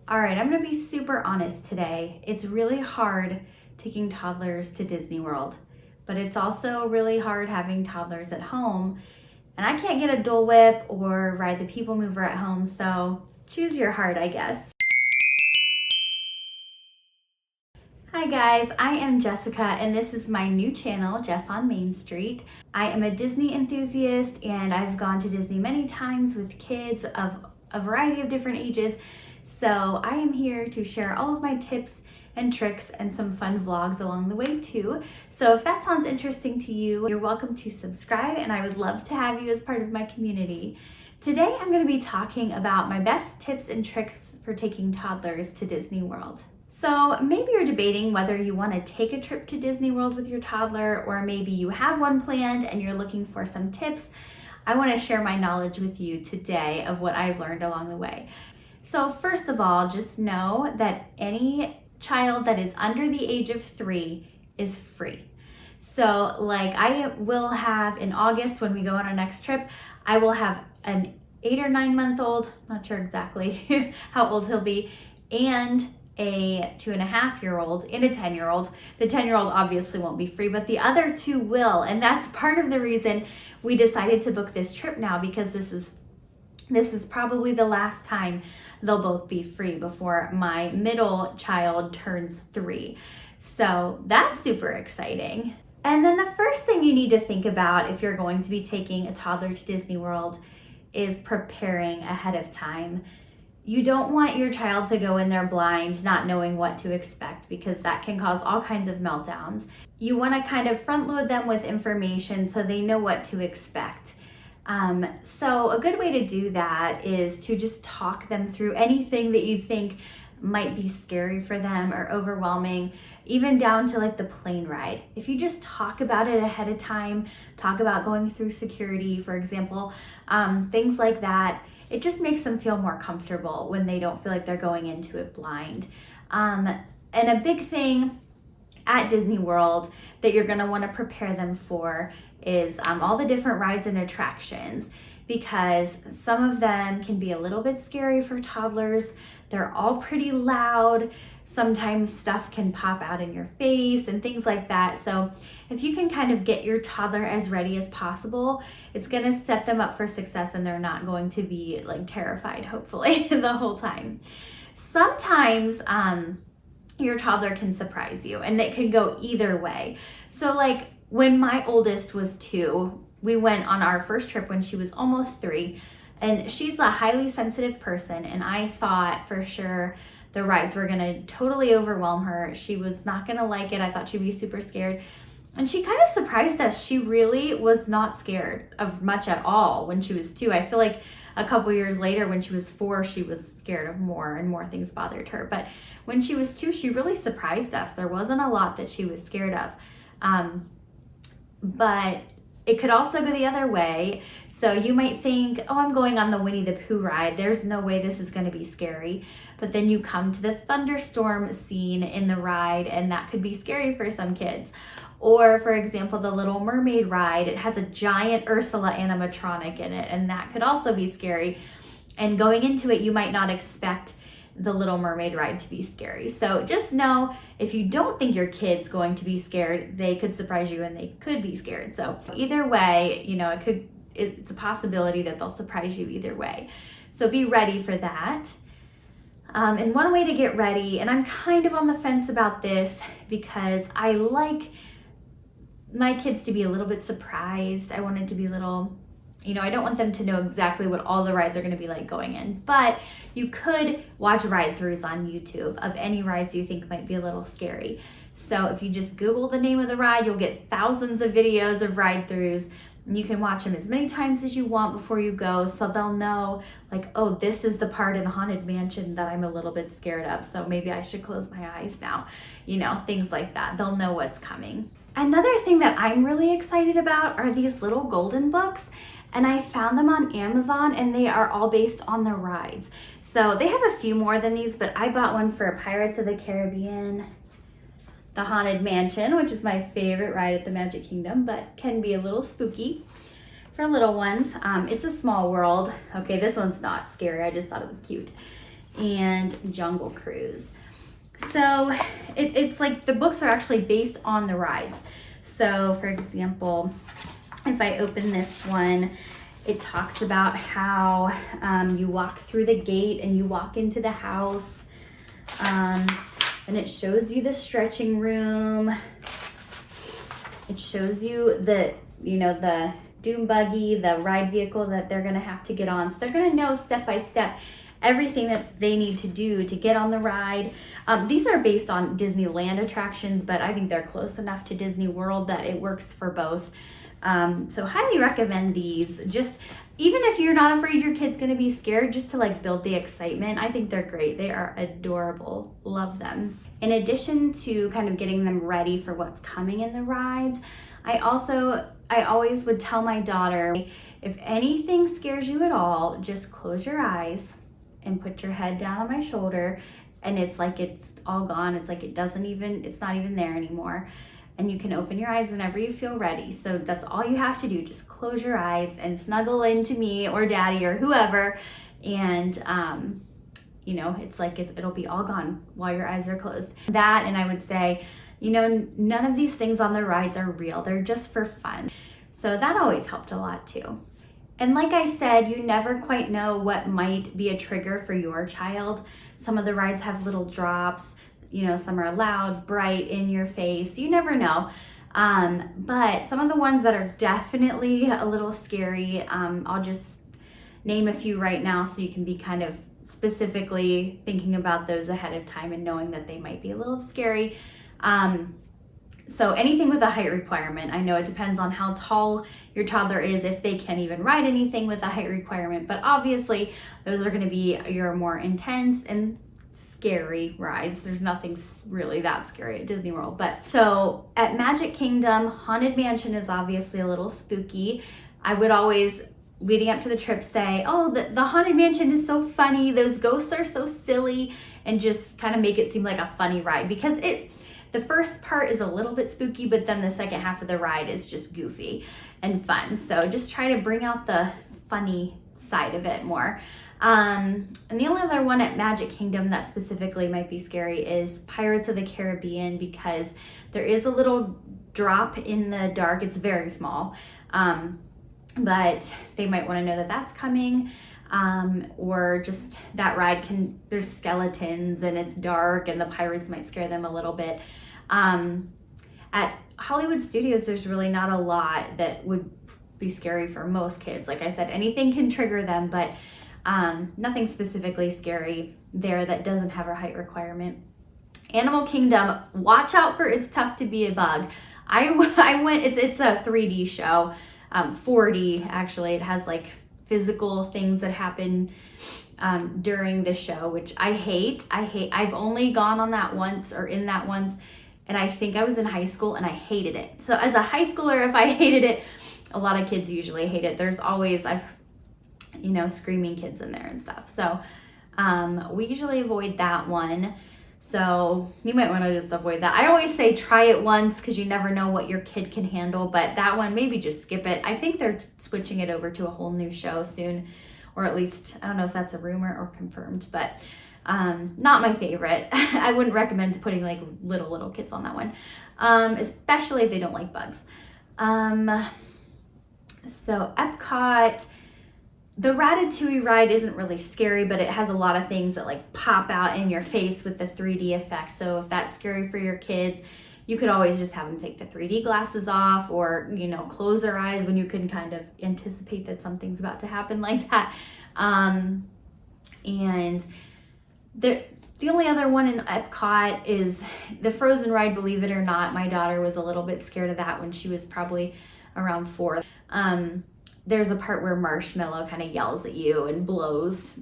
All right, I'm gonna be super honest today. It's really hard taking toddlers to Disney World, but it's also really hard having toddlers at home. And I can't get a Dole Whip or ride the People Mover at home, so choose your heart, I guess. Hi guys, I am Jessica and this is my new channel, Jess on Main Street. I am a Disney enthusiast and I've gone to Disney many times with kids of a variety of different ages. So I am here to share all of my tips and tricks and some fun vlogs along the way too. So if that sounds interesting to you, you're welcome to subscribe and I would love to have you as part of my community. Today I'm going to be talking about my best tips and tricks for taking toddlers to Disney World. So maybe you're debating whether you want to take a trip to Disney World with your toddler, or maybe you have one planned and you're looking for some tips. I want to share my knowledge with you today of what I've learned along the way. So first of all, just know that any child that is under the age of 3 is free. So like I will have in August when we go on our next trip, I will have an 8 or 9 month old, not sure exactly how old he'll be, and a 2.5-year-old and a 10-year-old. The 10-year-old obviously won't be free, but the other two will. And that's part of the reason we decided to book this trip now, because this is probably the last time they'll both be free before my middle child turns 3. So that's super exciting. And then the first thing you need to think about if you're going to be taking a toddler to Disney World is preparing ahead of time. You don't want your child to go in there blind, not knowing what to expect, because that can cause all kinds of meltdowns. You want to kind of front load them with information so they know what to expect. So a good way to do that is to just talk them through anything that you think might be scary for them or overwhelming, even down to like the plane ride. If you just talk about it ahead of time, talk about going through security, for example, things like that, it just makes them feel more comfortable when they don't feel like they're going into it blind. And a big thing at Disney World that you're going to want to prepare them for is all the different rides and attractions, because some of them can be a little bit scary for toddlers. They're all pretty loud. Sometimes stuff can pop out in your face and things like that. So if you can kind of get your toddler as ready as possible, it's going to set them up for success and they're not going to be like terrified, hopefully, the whole time. Sometimes your toddler can surprise you and it can go either way. So like when my oldest was 2, we went on our first trip when she was almost 3, and she's a highly sensitive person, and I thought for sure the rides were gonna totally overwhelm her. She was not gonna like it. I thought she'd be super scared. And she kind of surprised us. She really was not scared of much at all when she was 2. I feel like a couple years later when she was 4, she was scared of more and more things bothered her. But when she was 2, she really surprised us. There wasn't a lot that she was scared of. But it could also go the other way. So you might think, oh, I'm going on the Winnie the Pooh ride. There's no way this is going to be scary. But then you come to the thunderstorm scene in the ride, and that could be scary for some kids. Or for example, the Little Mermaid ride, it has a giant Ursula animatronic in it, and that could also be scary. And going into it, you might not expect the Little Mermaid ride to be scary. So just know, if you don't think your kid's going to be scared, they could surprise you and they could be scared. So either way, you know, it's a possibility that they'll surprise you either way. So be ready for that. And one way to get ready, and I'm kind of on the fence about this because I like my kids to be a little bit surprised. I want it to be a little, you know, I don't want them to know exactly what all the rides are going to be like going in, but you could watch ride-throughs on YouTube of any rides you think might be a little scary. So if you just Google the name of the ride, you'll get thousands of videos of ride-throughs, and you can watch them as many times as you want before you go, so they'll know like, oh, this is the part in Haunted Mansion that I'm a little bit scared of, so maybe I should close my eyes now, you know, things like that. They'll know what's coming. Another thing that I'm really excited about are these little golden books. And I found them on Amazon, and they are all based on the rides. So they have a few more than these, but I bought one for Pirates of the Caribbean, the Haunted Mansion, which is my favorite ride at the Magic Kingdom, but can be a little spooky for little ones. It's a Small World. Okay, this one's not scary. I just thought it was cute. and Jungle Cruise. So it's like the books are actually based on the rides. So for example, if I open this one, it talks about how you walk through the gate and you walk into the house, and it shows you the stretching room. It shows you the dune buggy, the ride vehicle that they're gonna have to get on. So they're gonna know step by step everything that they need to do to get on the ride. These are based on Disneyland attractions, but I think they're close enough to Disney World that it works for both. So highly recommend these. Just even if you're not afraid your kid's gonna be scared, just to like build the excitement, I think they're great. They are adorable, love them. In addition to kind of getting them ready for what's coming in the rides, I always would tell my daughter, if anything scares you at all, just close your eyes and put your head down on my shoulder, and it's like it's all gone. It's like it's not even there anymore. And you can open your eyes whenever you feel ready. So that's all you have to do. Just close your eyes and snuggle into me or daddy or whoever. And, it's like it'll be all gone while your eyes are closed. That, and I would say, none of these things on the rides are real. They're just for fun. So that always helped a lot too. And like I said, you never quite know what might be a trigger for your child. Some of the rides have little drops. Some are loud, bright, in your face. You never know. But some of the ones that are definitely a little scary, I'll just name a few right now so you can be kind of specifically thinking about those ahead of time and knowing that they might be a little scary. So anything with a height requirement, I know it depends on how tall your toddler is, if they can even ride anything with a height requirement, but obviously those are gonna be your more intense and scary rides. There's nothing really that scary at Disney World. But so at Magic Kingdom, Haunted Mansion is obviously a little spooky. I would always, leading up to the trip, say, oh, the Haunted Mansion is so funny. Those ghosts are so silly, and just kind of make it seem like a funny ride, because the first part is a little bit spooky, but then the second half of the ride is just goofy and fun. So just try to bring out the funny side of it more. And the only other one at Magic Kingdom that specifically might be scary is Pirates of the Caribbean, because there is a little drop in the dark. It's very small, but they might want to know that that's coming, or just that ride there's skeletons and it's dark and the pirates might scare them a little bit. At Hollywood Studios, there's really not a lot that would be scary for most kids. Like I said, anything can trigger them, but nothing specifically scary there that doesn't have a height requirement. Animal Kingdom, watch out for It's Tough to Be a Bug. I went, it's a 3D show, 4D actually. It has like physical things that happen during the show, which I hate. I've only gone on that once, or in that once, and I think I was in high school and I hated it. So as a high schooler, if I hated it, a lot of kids usually hate it. There's always, screaming kids in there and stuff. So we usually avoid that one. So you might want to just avoid that. I always say try it once, because you never know what your kid can handle, but that one, maybe just skip it. I think they're switching it over to a whole new show soon, or at least, I don't know if that's a rumor or confirmed, but not my favorite. I wouldn't recommend putting like little kids on that one, especially if they don't like bugs. So Epcot, the Ratatouille ride isn't really scary, but it has a lot of things that like pop out in your face with the 3D effect. So if that's scary for your kids, you could always just have them take the 3D glasses off, or, close their eyes when you can kind of anticipate that something's about to happen like that. And the only other one in Epcot is the Frozen ride, believe it or not. My daughter was a little bit scared of that when she was probably around 4. There's a part where Marshmallow kind of yells at you and blows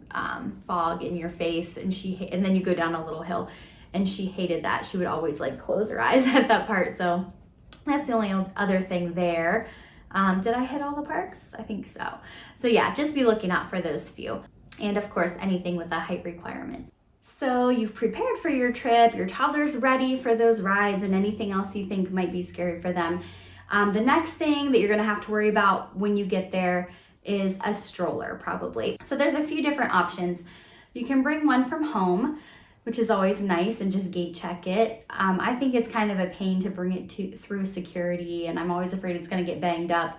fog in your face, and then you go down a little hill, and she hated that. She would always like close her eyes at that part. So that's the only other thing there. Did I hit all the parks? I think so. So yeah, just be looking out for those few. And of course, anything with a height requirement. So you've prepared for your trip, your toddler's ready for those rides and anything else you think might be scary for them. The next thing that you're gonna have to worry about when you get there is a stroller, probably. So there's a few different options. You can bring one from home, which is always nice, and just gate check it. I think it's kind of a pain to bring it through security, and I'm always afraid it's going to get banged up.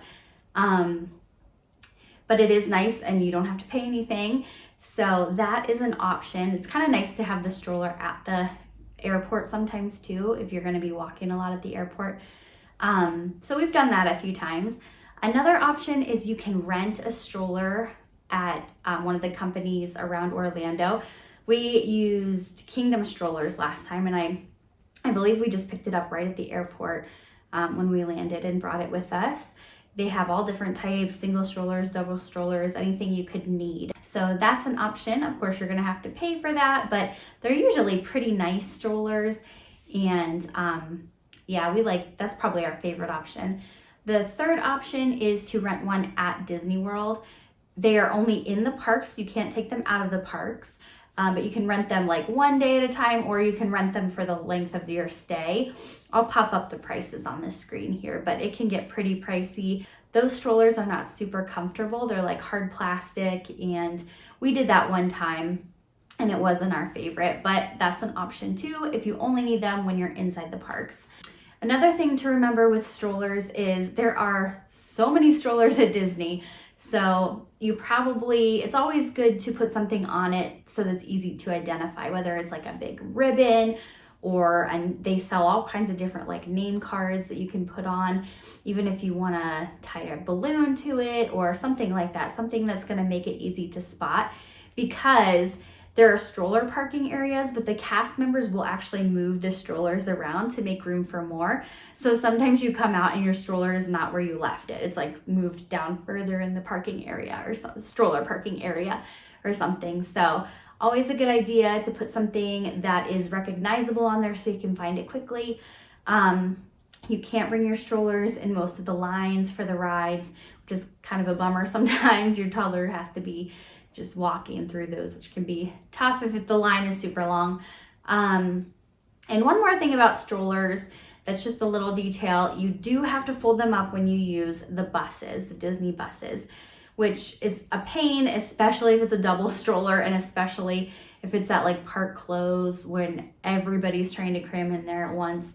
But it is nice and you don't have to pay anything. So that is an option. It's kind of nice to have the stroller at the airport sometimes too, if you're going to be walking a lot at the airport. So we've done that a few times. Another option is you can rent a stroller at one of the companies around Orlando. We used Kingdom Strollers last time, and I believe we just picked it up right at the airport when we landed and brought it with us. They have all different types, single strollers, double strollers, anything you could need. So that's an option. Of course, you're gonna have to pay for that, but they're usually pretty nice strollers. And yeah, that's probably our favorite option. The third option is to rent one at Disney World. They are only in the parks. You can't take them out of the parks, but you can rent them like one day at a time, or you can rent them for the length of your stay. I'll pop up the prices on this screen here, but it can get pretty pricey. Those strollers are not super comfortable. They're like hard plastic, and we did that one time and it wasn't our favorite, but that's an option too if you only need them when you're inside the parks. Another thing to remember with strollers is there are so many strollers at Disney. So it's always good to put something on it so that's easy to identify, whether it's like a big ribbon and they sell all kinds of different like name cards that you can put on, even if you want to tie a balloon to it or something like that, something that's going to make it easy to spot, because there are stroller parking areas, but the cast members will actually move the strollers around to make room for more. So sometimes you come out and your stroller is not where you left it. It's like moved down further in the parking area or stroller parking area or something. So always a good idea to put something that is recognizable on there so you can find it quickly. You can't bring your strollers in most of the lines for the rides, which is kind of a bummer sometimes. Your toddler has to be just walking through those, which can be tough if the line is super long. And one more thing about strollers, that's just a little detail. You do have to fold them up when you use the buses, the Disney buses, which is a pain, especially if it's a double stroller and especially if it's at like park close when everybody's trying to cram in there at once.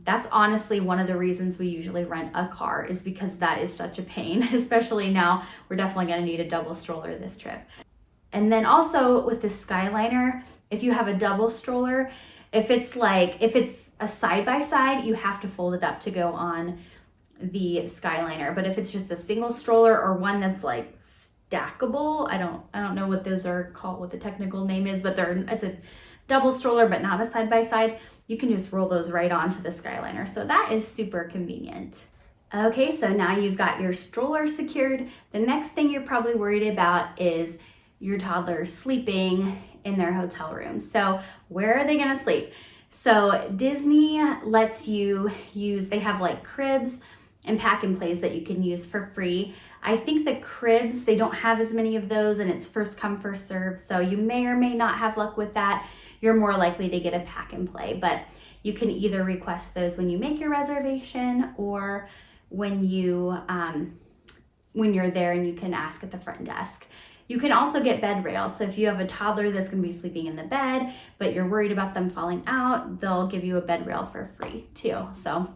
That's honestly one of the reasons we usually rent a car, is because that is such a pain, especially now. We're definitely going to need a double stroller this trip. And then also with the Skyliner, if you have a double stroller, if it's a side-by-side, you have to fold it up to go on the Skyliner. But if it's just a single stroller or one that's like stackable, I don't know what those are called, what the technical name is, but it's a double stroller but not a side-by-side, you can just roll those right onto the Skyliner. So that is super convenient. Okay, so now you've got your stroller secured. The next thing you're probably worried about is your toddler sleeping in their hotel room. So where are they gonna sleep? So Disney lets you they have like cribs and pack and plays that you can use for free. I think the cribs, they don't have as many of those, and it's first come, first serve. So you may or may not have luck with that. You're more likely to get a pack and play, but you can either request those when you make your reservation or when you're there, and you can ask at the front desk. You can also get bed rails. So if you have a toddler that's gonna be sleeping in the bed, but you're worried about them falling out, they'll give you a bed rail for free too. So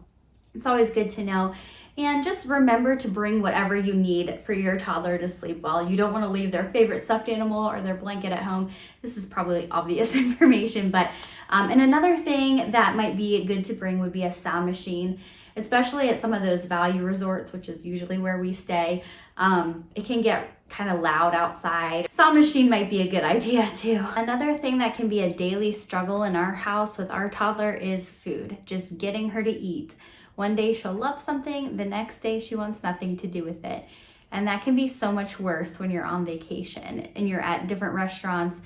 it's always good to know. And just remember to bring whatever you need for your toddler to sleep well. You don't want to leave their favorite stuffed animal or their blanket at home. This is probably obvious information, but and another thing that might be good to bring would be a sound machine, especially at some of those value resorts, which is usually where we stay. It can get kind of loud outside. Sound machine might be a good idea too. Another thing that can be a daily struggle in our house with our toddler is food, just getting her to eat. One day she'll love something, the next day she wants nothing to do with it. And that can be so much worse when you're on vacation and you're at different restaurants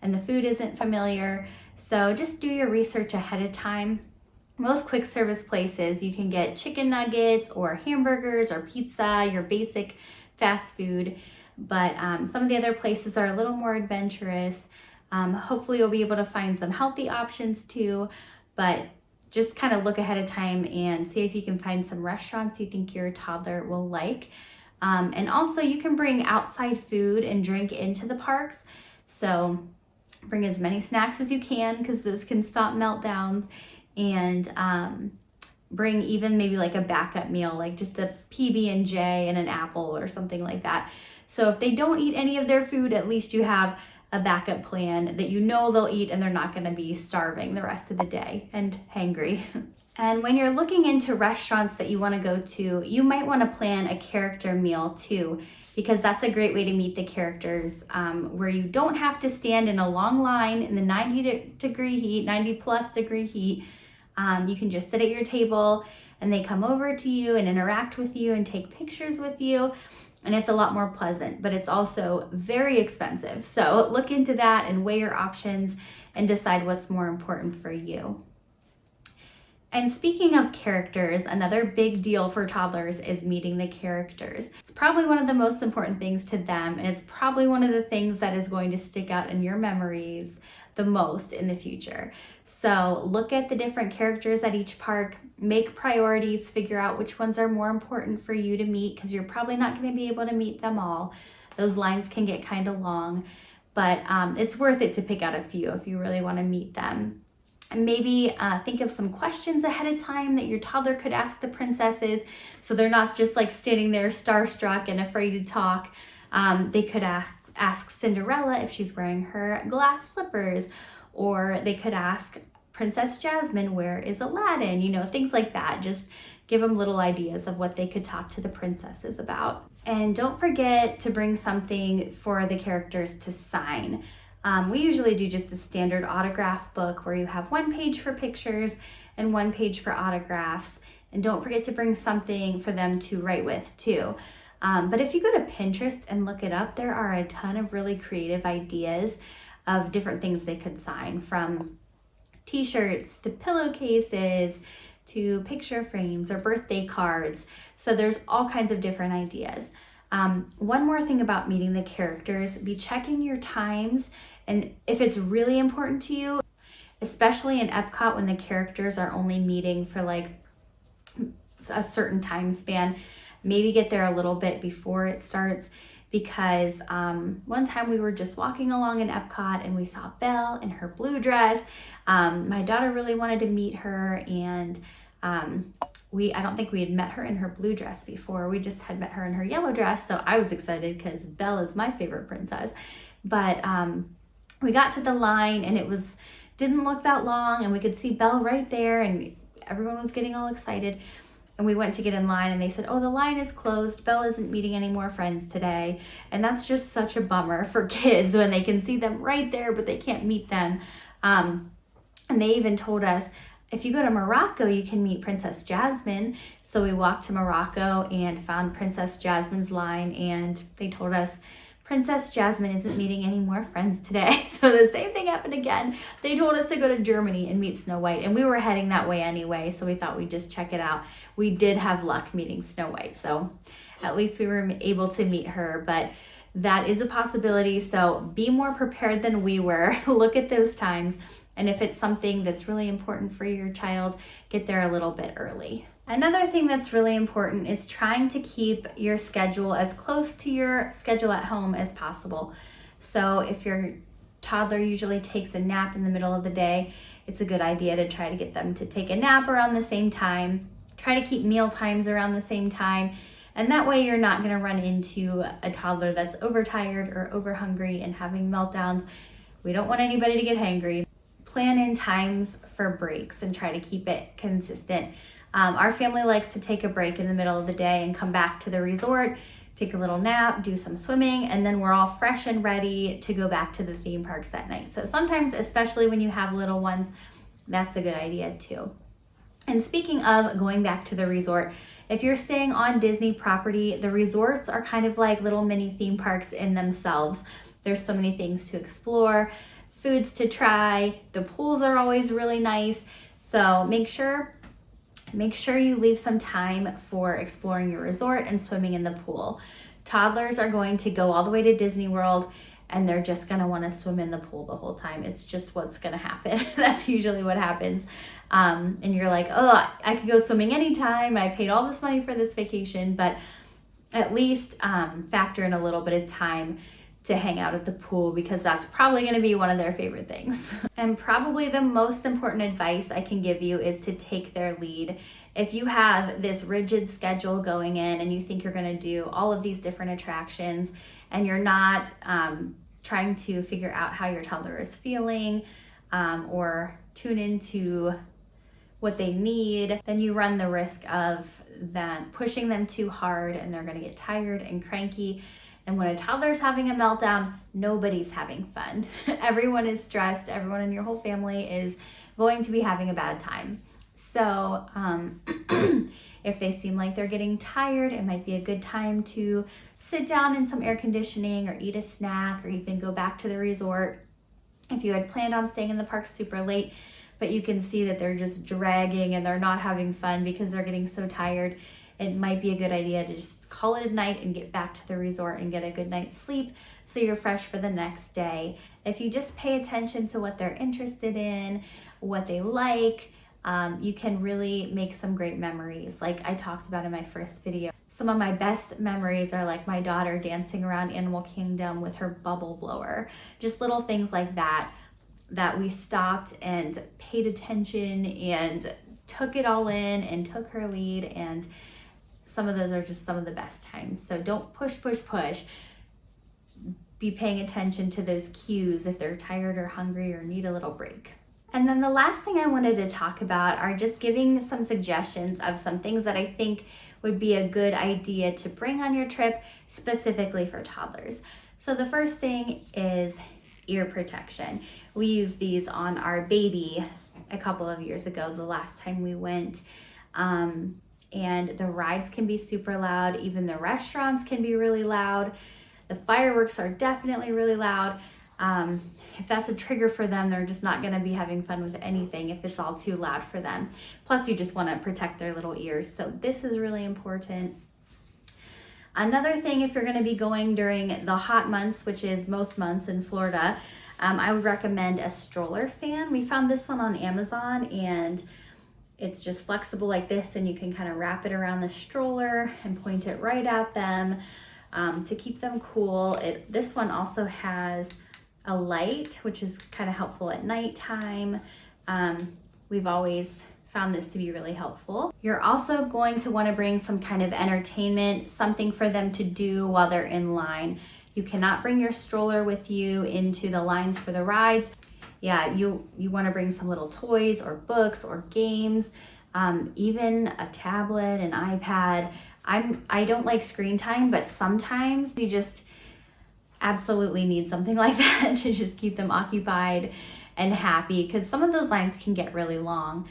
and the food isn't familiar. So just do your research ahead of time. Most quick service places, you can get chicken nuggets or hamburgers or pizza, your basic fast food. But some of the other places are a little more adventurous. Hopefully you'll be able to find some healthy options too, but just kind of look ahead of time and see if you can find some restaurants you think your toddler will like. And also you can bring outside food and drink into the parks. So bring as many snacks as you can because those can stop meltdowns, and bring even maybe like a backup meal, like just a PB&J and an apple or something like that. So if they don't eat any of their food, at least you have a backup plan that you know they'll eat and they're not going to be starving the rest of the day and hangry. And when you're looking into restaurants that you want to go to, you might want to plan a character meal too, because that's a great way to meet the characters, where you don't have to stand in a long line in the 90-degree heat, 90+ degree heat. You can just sit at your table and they come over to you and interact with you and take pictures with you. And it's a lot more pleasant, but it's also very expensive. So look into that and weigh your options and decide what's more important for you. And speaking of characters, another big deal for toddlers is meeting the characters. It's probably one of the most important things to them, and it's probably one of the things that is going to stick out in your memories the most in the future. So look at the different characters at each park, make priorities, figure out which ones are more important for you to meet, because you're probably not going to be able to meet them all. Those lines can get kind of long, but it's worth it to pick out a few if you really want to meet them. And maybe think of some questions ahead of time that your toddler could ask the princesses, so they're not just like standing there starstruck and afraid to talk. They could ask Cinderella if she's wearing her glass slippers, or they could ask Princess Jasmine, where is Aladdin? You know, things like that. Just give them little ideas of what they could talk to the princesses about. And don't forget to bring something for the characters to sign. We usually do just a standard autograph book where you have one page for pictures and one page for autographs. And don't forget to bring something for them to write with too. But if you go to Pinterest and look it up, there are a ton of really creative ideas of different things they could sign, from t-shirts to pillowcases to picture frames or birthday cards. So there's all kinds of different ideas. One more thing about meeting the characters, be checking your times, and if it's really important to you, especially in Epcot when the characters are only meeting for like a certain time span, maybe get there a little bit before it starts, because one time we were just walking along in Epcot and we saw Belle in her blue dress. My daughter really wanted to meet her, and I don't think we had met her in her blue dress before. We just had met her in her yellow dress, so I was excited because Belle is my favorite princess. But we got to the line and it didn't look that long, and we could see Belle right there, and everyone was getting all excited. And we went to get in line and they said, oh, the line is closed. Belle isn't meeting any more friends today. And that's just such a bummer for kids when they can see them right there, but they can't meet them. And they even told us, if you go to Morocco, you can meet Princess Jasmine. So we walked to Morocco and found Princess Jasmine's line, and they told us, Princess Jasmine isn't meeting any more friends today. So the same thing happened again. They told us to go to Germany and meet Snow White, and we were heading that way anyway, so we thought we'd just check it out. We did have luck meeting Snow White, so at least we were able to meet her, but that is a possibility, so be more prepared than we were. Look at those times, and if it's something that's really important for your child, get there a little bit early. Another thing that's really important is trying to keep your schedule as close to your schedule at home as possible. So if your toddler usually takes a nap in the middle of the day, it's a good idea to try to get them to take a nap around the same time. Try to keep meal times around the same time. And that way you're not going to run into a toddler that's overtired or over hungry and having meltdowns. We don't want anybody to get hangry. Plan in times for breaks and try to keep it consistent. Our family likes to take a break in the middle of the day and come back to the resort, take a little nap, do some swimming, and then we're all fresh and ready to go back to the theme parks that night. So sometimes, especially when you have little ones, that's a good idea too. And speaking of going back to the resort, if you're staying on Disney property, the resorts are kind of like little mini theme parks in themselves. There's so many things to explore, foods to try, the pools are always really nice. So make sure you leave some time for exploring your resort and swimming in the pool. Toddlers are going to go all the way to Disney World and they're just going to want to swim in the pool the whole time. It's just what's going to happen. That's usually what happens. And you're like, oh, I could go swimming anytime. I paid all this money for this vacation, but at least factor in a little bit of time to hang out at the pool, because that's probably going to be one of their favorite things. And probably the most important advice I can give you is to take their lead. If you have this rigid schedule going in and you think you're going to do all of these different attractions and you're not trying to figure out how your toddler is feeling or tune into what they need, then you run the risk of them pushing them too hard and they're going to get tired and cranky. And when a toddler's having a meltdown, nobody's having fun. Everyone is stressed. Everyone in your whole family is going to be having a bad time. So if they seem like they're getting tired, it might be a good time to sit down in some air conditioning or eat a snack or even go back to the resort. If you had planned on staying in the park super late, but you can see that they're just dragging and they're not having fun because they're getting so tired, it might be a good idea to just call it a night and get back to the resort and get a good night's sleep so you're fresh for the next day. If you just pay attention to what they're interested in, what they like, you can really make some great memories. Like I talked about in my first video, some of my best memories are like my daughter dancing around Animal Kingdom with her bubble blower. Just little things like that we stopped and paid attention and took it all in and took her lead, and some of those are just some of the best times. So don't push. Be paying attention to those cues if they're tired or hungry or need a little break. And then the last thing I wanted to talk about are just giving some suggestions of some things that I think would be a good idea to bring on your trip specifically for toddlers. So the first thing is ear protection. We used these on our baby a couple of years ago, the last time we went. And the rides can be super loud. Even the restaurants can be really loud. The fireworks are definitely really loud. If that's a trigger for them, they're just not gonna be having fun with anything if it's all too loud for them. Plus you just wanna protect their little ears. So this is really important. Another thing, if you're gonna be going during the hot months, which is most months in Florida, I would recommend a stroller fan. We found this one on Amazon, and it's just flexible like this, and you can kind of wrap it around the stroller and point it right at them to keep them cool. This one also has a light, which is kind of helpful at nighttime. We've always found this to be really helpful. You're also going to want to bring some kind of entertainment, something for them to do while they're in line. You cannot bring your stroller with you into the lines for the rides. Yeah, you want to bring some little toys or books or games, even a tablet, an iPad. I don't like screen time, but sometimes you just absolutely need something like that to just keep them occupied and happy, because some of those lines can get really long.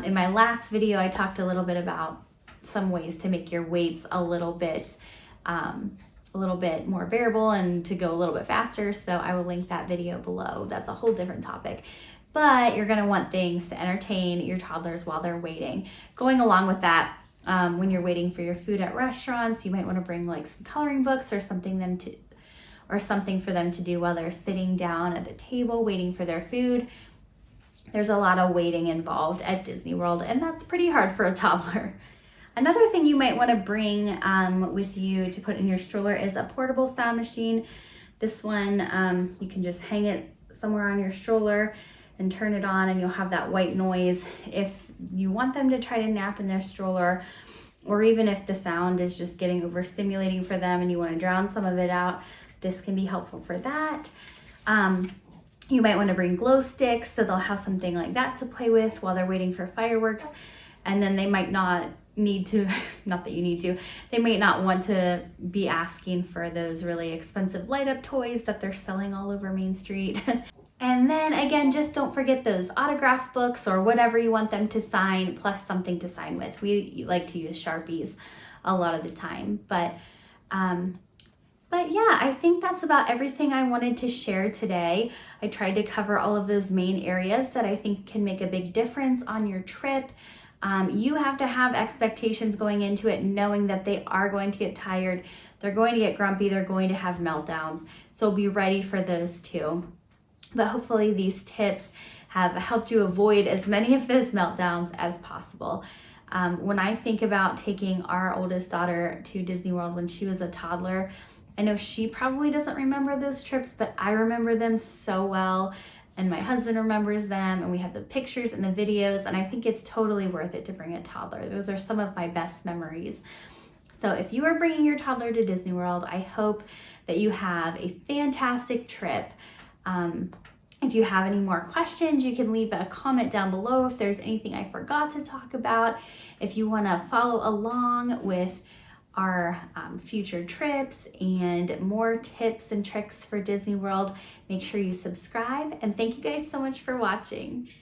In my last video, I talked a little bit about some ways to make your waits a little bit more bearable and to go a little bit faster. So I will link that video below. That's a whole different topic. But you're gonna want things to entertain your toddlers while they're waiting. Going along with that, when you're waiting for your food at restaurants, you might wanna bring like some coloring books or something for them to do while they're sitting down at the table waiting for their food. There's a lot of waiting involved at Disney World, and that's pretty hard for a toddler. Another thing you might want to bring with you to put in your stroller is a portable sound machine. This one, you can just hang it somewhere on your stroller and turn it on, and you'll have that white noise. If you want them to try to nap in their stroller, or even if the sound is just getting overstimulating for them and you want to drown some of it out, this can be helpful for that. You might want to bring glow sticks, so they'll have something like that to play with while they're waiting for fireworks. And then they might not need to, not that you need to, they might not want to be asking for those really expensive light up toys that they're selling all over Main Street. And then again, just don't forget those autograph books or whatever you want them to sign, plus something to sign with. We like to use Sharpies a lot of the time, but yeah, I think that's about everything I wanted to share today. I tried to cover all of those main areas that I think can make a big difference on your trip. You have to have expectations going into it, knowing that they are going to get tired, they're going to get grumpy, they're going to have meltdowns. So be ready for those too. But hopefully these tips have helped you avoid as many of those meltdowns as possible. When I think about taking our oldest daughter to Disney World when she was a toddler, I know she probably doesn't remember those trips, but I remember them so well, and my husband remembers them, and we have the pictures and the videos, and I think it's totally worth it to bring a toddler. Those are some of my best memories. So if you are bringing your toddler to Disney World, I hope that you have a fantastic trip. If you have any more questions, you can leave a comment down below if there's anything I forgot to talk about. If you want to follow along with our future trips and more tips and tricks for Disney World, make sure you subscribe. And thank you guys so much for watching.